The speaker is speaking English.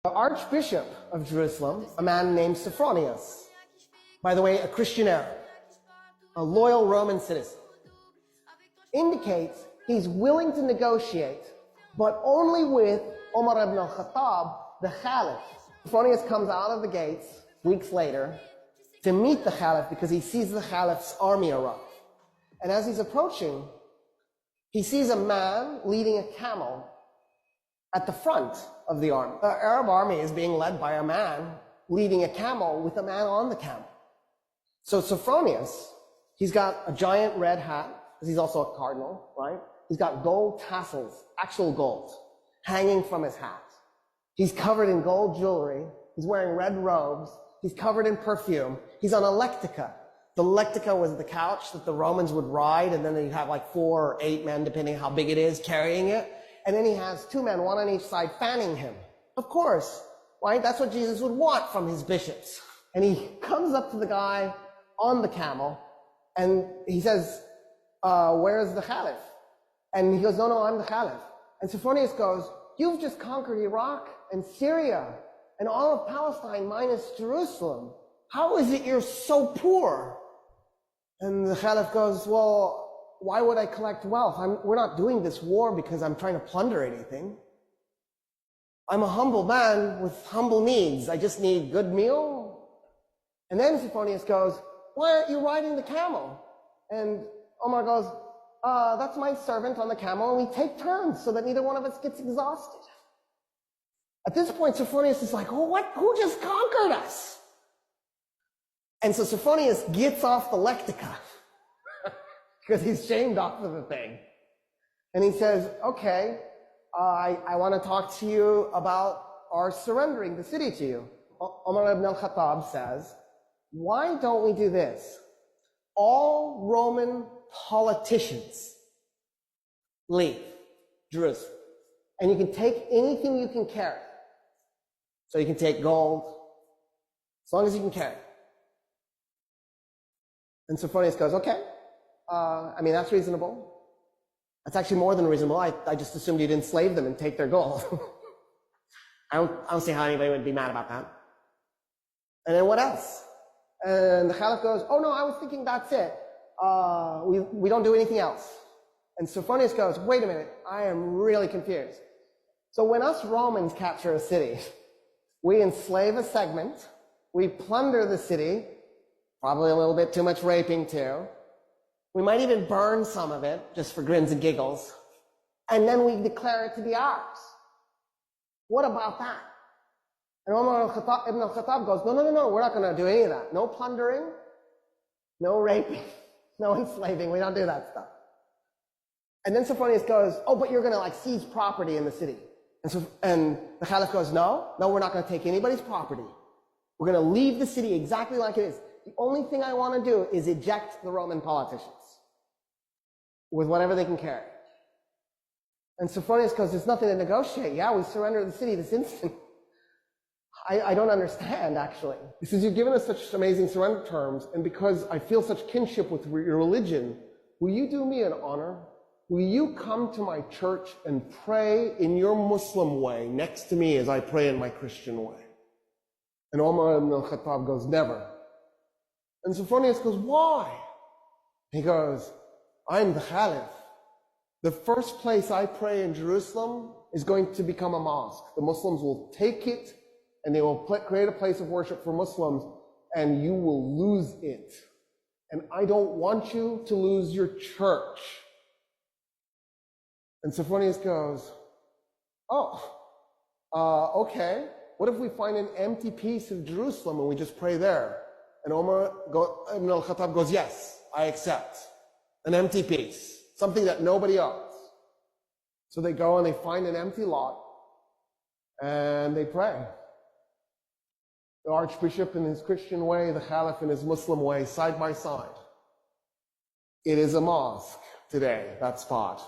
The Archbishop of Jerusalem, a man named Sophronius, by the way, a Christian Arab, a loyal Roman citizen, indicates he's willing to negotiate, but only with Umar ibn al-Khattab, the Caliph. Sophronius comes out of the gates weeks later to meet the Caliph because he sees the Caliph's army arrive. And as he's approaching, he sees a man leading a camel at the front of the army. The Arab army is being led by a man leading a camel with a man on the camel. So Sophronius, he's got a giant red hat, because he's also a cardinal, right? He's got gold tassels, actual gold, hanging from his hat. He's covered in gold jewelry. He's wearing red robes. He's covered in perfume. He's on a lectica. The lectica was the couch that the Romans would ride, and then they'd have like 4 or 8 men, depending on how big it is, carrying it. And then he has 2 men, 1 on each side, fanning him. Of course, right? That's what Jesus would want from his bishops. And he comes up to the guy on the camel, and he says, where's the Caliph? And he goes, no, I'm the Caliph. And Sophronius goes, you've just conquered Iraq and Syria and all of Palestine minus Jerusalem. How is it you're so poor? And the Caliph goes, well, why would I collect wealth? We're not doing this war because I'm trying to plunder anything. I'm a humble man with humble needs. I just need good meal. And then Sophronius goes, why aren't you riding the camel? And Omar goes, that's my servant on the camel, and we take turns so that neither one of us gets exhausted. At this point, Sophronius is like, oh, what? Who just conquered us? And so Sophronius gets off the lectica because he's shamed off of the thing. And he says, okay, I want to talk to you about our surrendering the city to you. Umar ibn al-Khattab says, why don't we do this? All Roman politicians leave Jerusalem, and you can take anything you can carry. So you can take gold, as long as you can carry. And Sophronius goes, okay, that's reasonable. That's actually more than reasonable. I just assumed you'd enslave them and take their gold. I don't see how anybody would be mad about that. And then what else? And the Caliph goes, oh no, I was thinking that's it. We don't do anything else. And Sophronius goes, wait a minute, I am really confused. So when us Romans capture a city, we enslave a segment, we plunder the city, probably a little bit too much raping too. We might even burn some of it, just for grins and giggles. And then we declare it to be ours. What about that? And Umar ibn al-Khattab goes, no, we're not going to do any of that. No plundering, no raping, no enslaving. We don't do that stuff. And then Sophronius goes, oh, but you're going to seize property in the city. And the Caliph goes, no, we're not going to take anybody's property. We're going to leave the city exactly like it is. The only thing I want to do is eject the Roman politicians with whatever they can carry. And Sophronius goes, there's nothing to negotiate. Yeah, we surrender the city this instant. I don't understand, actually. He says, you've given us such amazing surrender terms, and because I feel such kinship with your religion, will you do me an honor? Will you come to my church and pray in your Muslim way next to me as I pray in my Christian way? And Umar ibn al-Khattab goes, never. And Sophronius goes, why? He goes, I'm the Caliph. The first place I pray in Jerusalem is going to become a mosque. The Muslims will take it, and they will create a place of worship for Muslims, and you will lose it. And I don't want you to lose your church. And Sophronius goes, okay. What if we find an empty piece of Jerusalem and we just pray there? And Umar ibn al-Khattab goes, yes, I accept. An empty piece, something that nobody owns. So they go and they find an empty lot, and they pray. The Archbishop in his Christian way, the Caliph in his Muslim way, side by side. It is a mosque today, that spot.